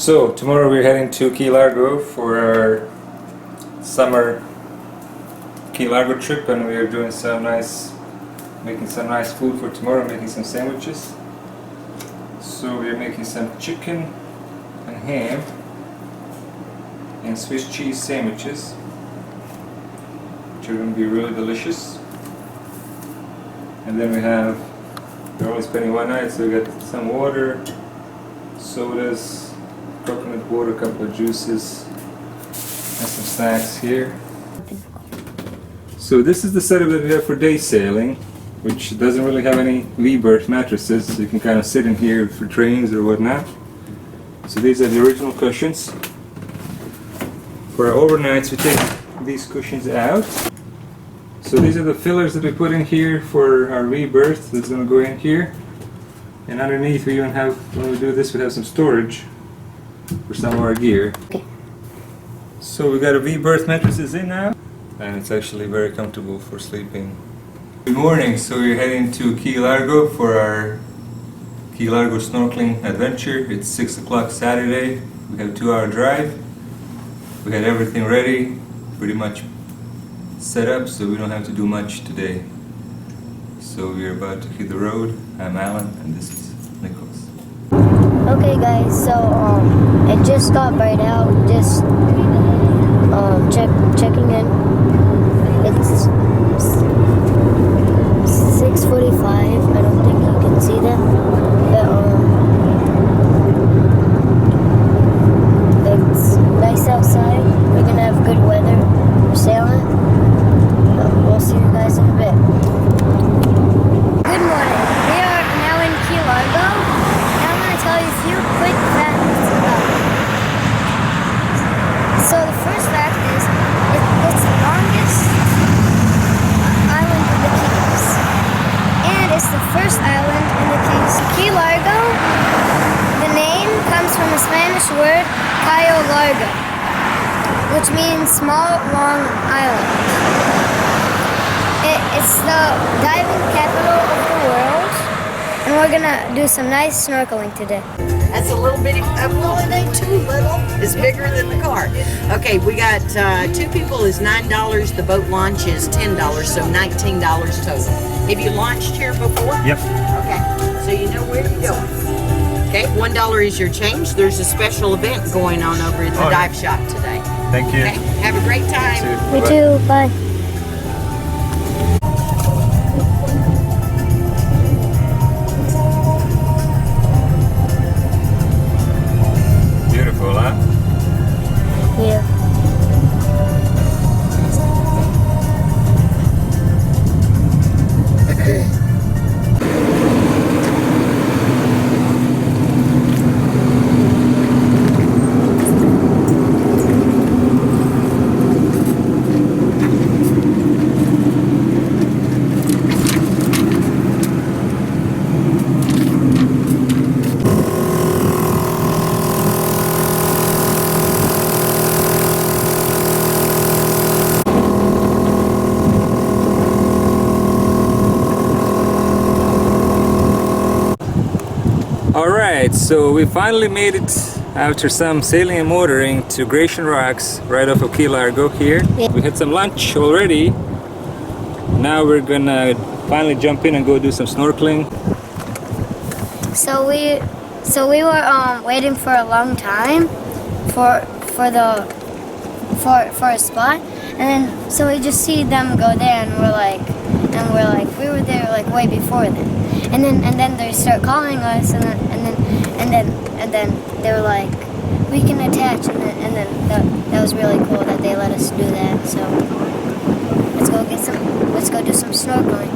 So tomorrow we're heading to Key Largo for our summer Key Largo trip, and we are doing making some nice food for tomorrow, making some sandwiches. So we are making some chicken and ham and Swiss cheese sandwiches, which are going to be really delicious. And then we're only spending one night, so we got some water, sodas, coconut water, a couple of juices, and some snacks here. So this is the setup that we have for day sailing, which doesn't really have any V-berth mattresses, so you can kind of sit in here for trains or whatnot. So these are the original cushions. For our overnights we take these cushions out. So these are the fillers that we put in here for our V-berth that's going to go in here. And underneath we even have, when we do this, we have some storage for some of our gear. Okay. So we got a V-berth mattresses in now, and it's actually very comfortable for sleeping. Good morning. So we're heading to Key Largo for our Key Largo snorkeling adventure. It's 6 o'clock Saturday. We have a 2-hour drive. We had everything ready, pretty much set up, so we don't have to do much today. So we're about to hit the road. I'm Alan, and this is Nicholas. Okay guys, so it just got bright out, just checking in. It's 6:45. I don't think you can see that, but it's nice outside. We're gonna have good weather for sailing. We'll see you guys in a bit. Good morning. We are now in Key Largo. I'm going to tell you a few quick facts about it. So the first fact is, it's the longest island in the Keys. And it's the first island in the Keys. Key Largo, the name comes from the Spanish word Cayo Largo, which means small, long island. It's the diving capital of the world, and we're gonna do some nice snorkeling today. That's a little bitty, well, it ain't too little. It's bigger than the car. Okay, we got 2 people is $9. The boat launch is $10, so $19 total. Have you launched here before? Yep. Okay, so you know where to go. Okay, $1 is your change. There's a special event going on over at the dive shop today. Thank you. Okay, have a great time. You too, bye. Beautiful, huh? Yeah. Alright, so we finally made it after some sailing and motoring to Grecian rocks right off of Key Largo here. Yeah. We had some lunch already. Now we're gonna finally jump in and go do some snorkeling. So we were waiting for a long time for a spot, and then so we just see them go there, and we're like we were there like way before them, and then they start calling us, and then they were like, we can attach, and then that was really cool that they let us do that. So let's go do some snorkeling.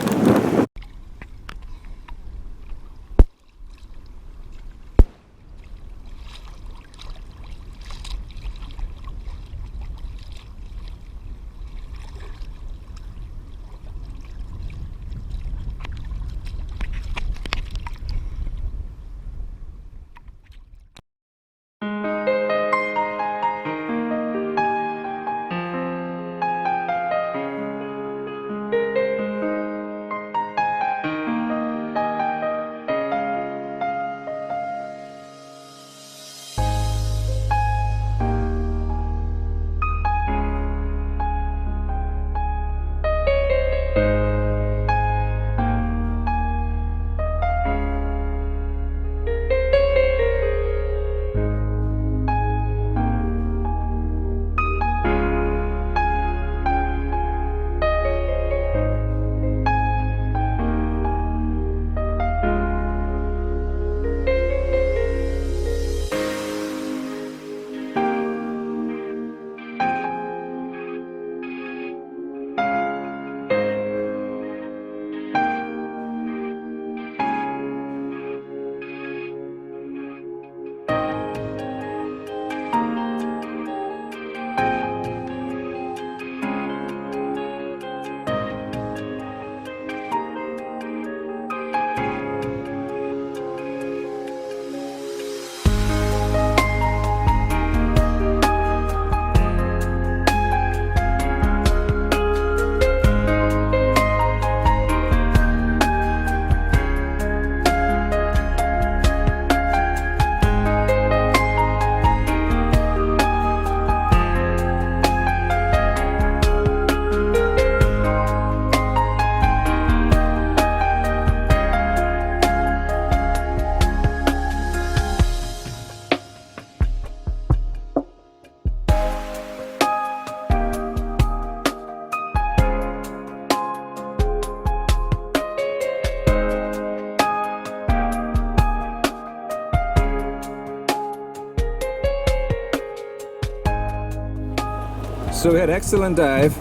So we had an excellent dive.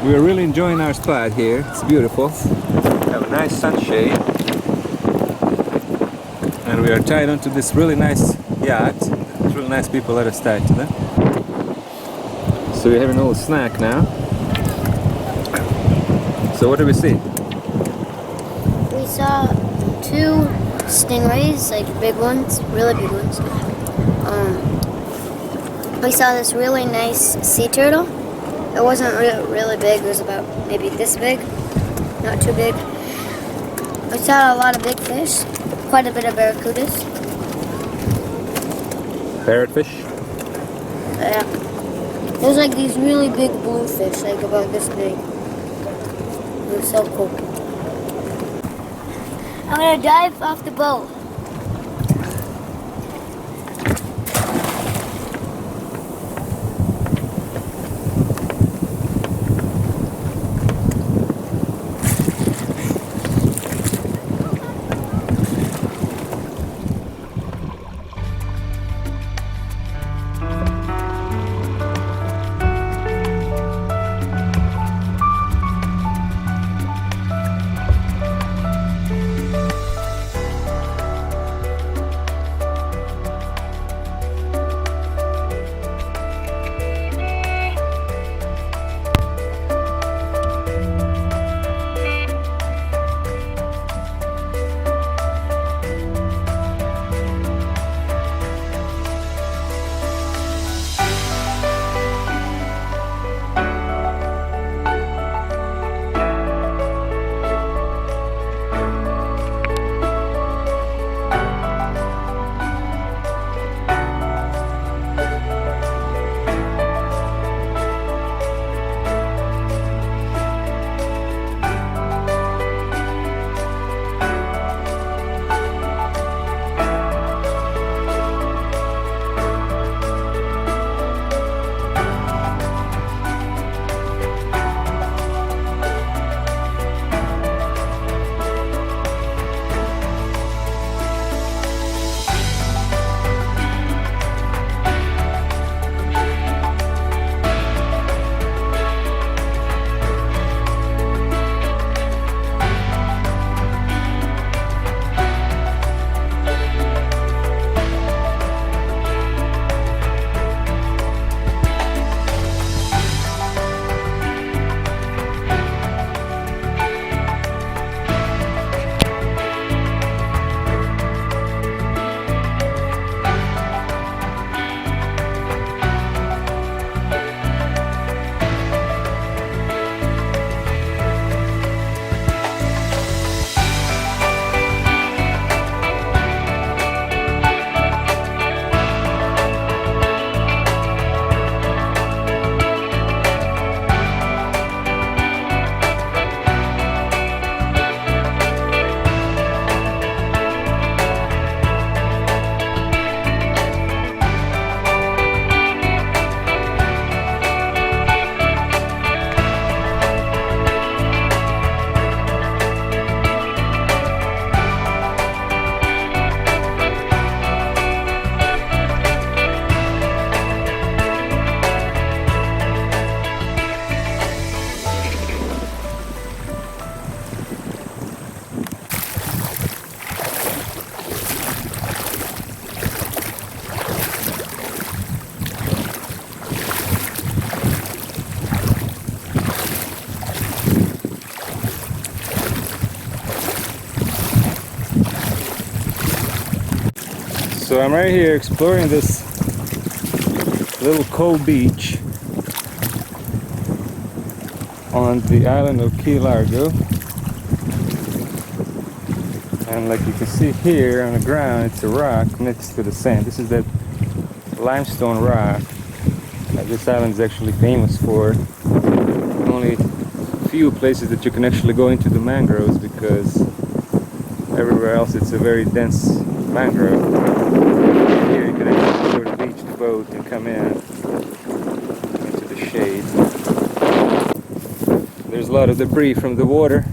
We are really enjoying our spot here. It's beautiful. We have a nice sunshade. And we are tied onto this really nice yacht. It's really nice people let us tie to them. So we're having a little snack now. So what do we see? We saw 2 stingrays, like big ones, really big ones. We saw this really nice sea turtle. It wasn't really big, it was about maybe this big, not too big. We saw a lot of big fish, quite a bit of barracudas. Parrotfish? Yeah. There's like these really big bluefish, like about this big. It was so cool. I'm gonna dive off the boat. So I'm right here exploring this little cold beach on the island of Key Largo. And like you can see here on the ground, it's a rock next to the sand. This is that limestone rock that this island is actually famous for. Only a few places that you can actually go into the mangroves, because everywhere else it's a very dense mangrove. Here you can actually go to the beach, the boat, and come in into the shade. There's a lot of debris from the water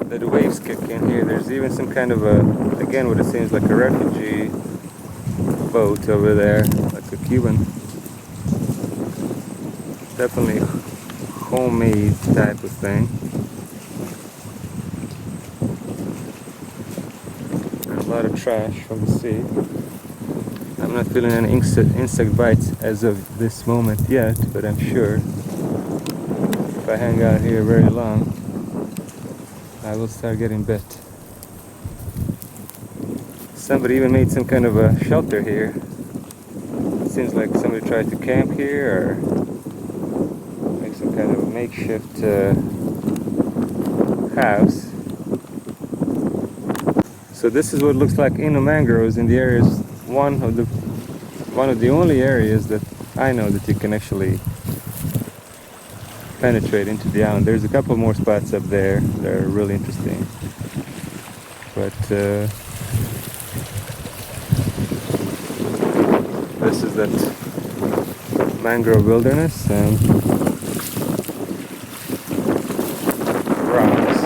that the waves kick in here. There's even some kind of a, again, what it seems like a refugee boat over there, like a Cuban Definitely homemade type of thing. And a lot of trash from the sea. I'm not feeling any insect bites as of this moment yet, but I'm sure if I hang out here very long, I will start getting bit. Somebody even made some kind of a shelter here. It seems like somebody tried to camp here or make some kind of a makeshift house. So this is what it looks like in the mangroves in the areas. One of the only areas that I know that you can actually penetrate into the island. There's a couple more spots up there that are really interesting, but this is that mangrove wilderness and rocks.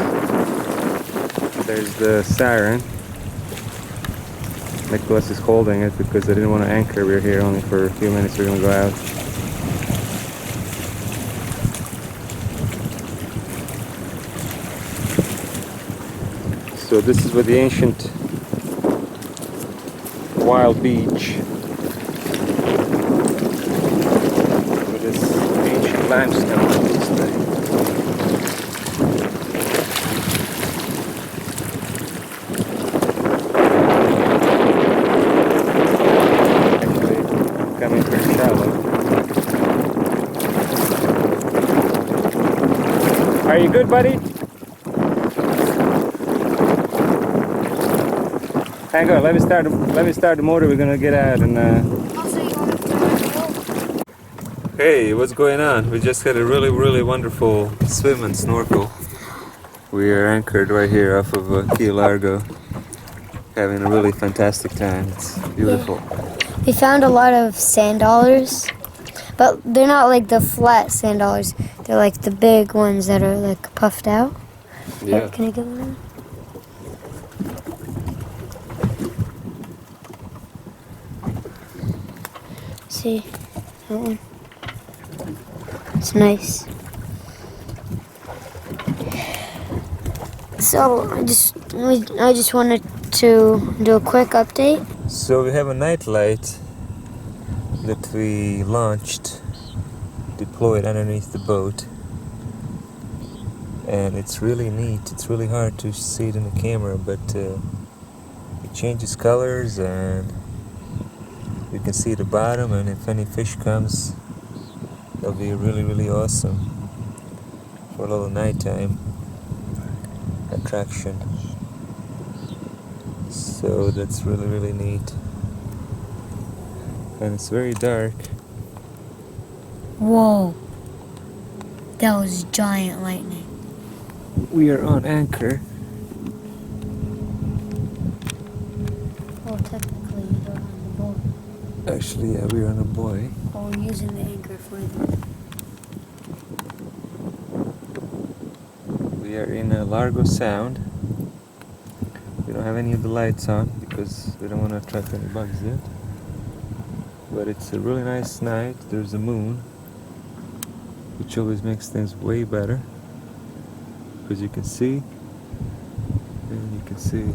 There's the siren. Nicholas is holding it because I didn't want to anchor. We're here only for a few minutes. We're going to go out. So this is what the ancient wild beach with this ancient limestone looks like. Coming pretty shallow. Are you good, buddy? Hang on, let me start the motor. We're gonna get out and Also, you want to turn it over? Hey, what's going on? We just had a really wonderful swim and snorkel. We are anchored right here off of Key Largo. Having a really fantastic time. It's beautiful. Yeah. We found a lot of sand dollars, but they're not like the flat sand dollars. They're like the big ones that are like puffed out. Yeah. Can I get one? See that one? It's nice. So I just wanted to do a quick update. So we have a night light that we launched, deployed underneath the boat, and it's really neat. It's really hard to see it in the camera, but it changes colors and you can see the bottom, and if any fish comes, that'll be really awesome for a little nighttime attraction. So that's really neat. And it's very dark. Whoa. That was giant lightning. We are on anchor. Well, technically, you're on the boat. Actually, yeah, we're on a buoy. Well, we're using the anchor for the... We are in Largo Sound. We don't have any of the lights on because we don't want to attract any bugs yet. But it's a really nice night. There's a moon, which always makes things way better. Because you can see, and you can see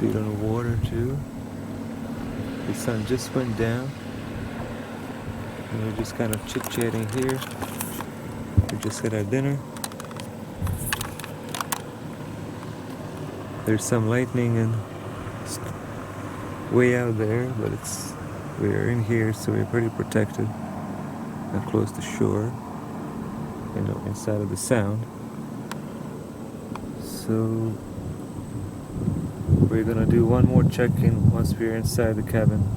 it on the water too. The sun just went down, and we're just kind of chit-chatting here. We just had our dinner. There's some lightning and way out there, but we're in here, so we're pretty protected and close to shore, inside of the sound. So we're gonna do one more check-in once we're inside the cabin.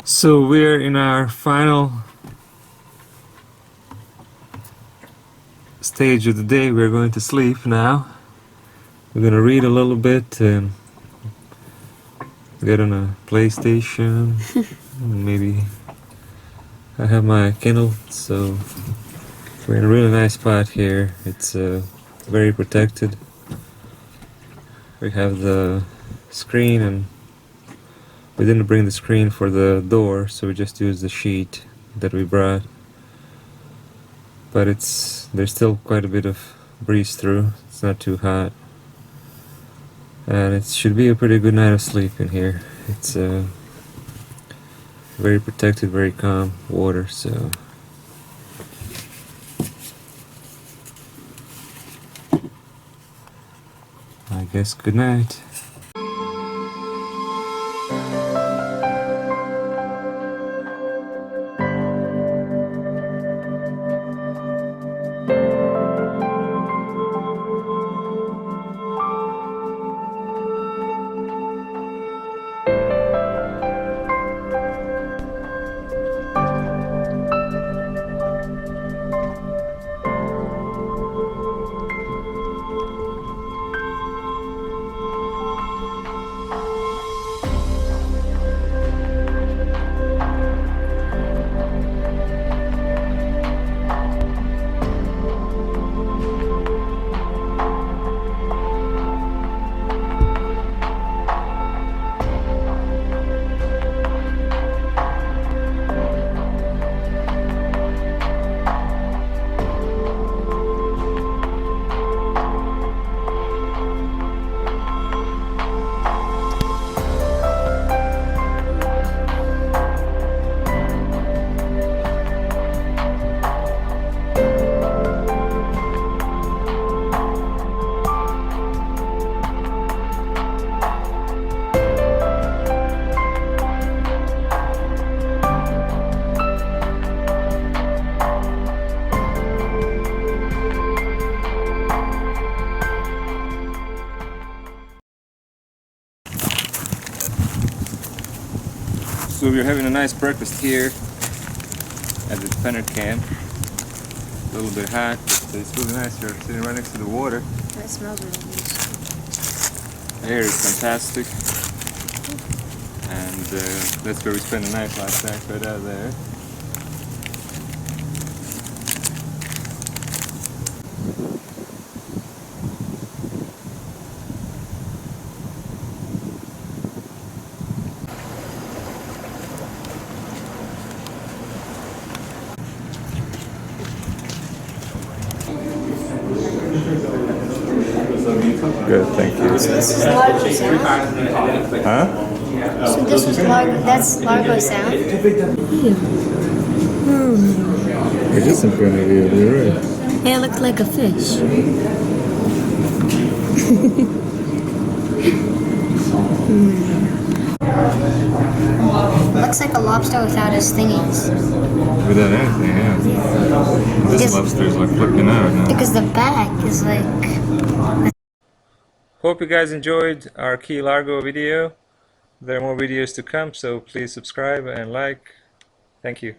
So we're in our final stage of the day. We're going to sleep now. We're gonna read a little bit and get on a PlayStation. Maybe I have my Kindle, so we're in a really nice spot here. It's very protected. We have the screen and We didn't bring the screen for the door, so we just used the sheet that we brought. But there's still quite a bit of breeze through. It's not too hot. And it should be a pretty good night of sleep in here. It's very protected, very calm water, so I guess good night. So we're having a nice breakfast here at the Pennekamp. A little bit hot, but it's really nice here, sitting right next to the water. That smells really good. The air is fantastic. And that's where we spent the night last night, right out there. Good, thank you. So this is Largo Sound. Huh? So this is that's Largo Sound. It is in front of you, you're right. Yeah, it looks like a fish. Looks like a lobster without his thingies. Without anything, yeah. This lobster's like flipping out now. Because the back is like... Hope you guys enjoyed our Key Largo video. There are more videos to come, so please subscribe and like. Thank you.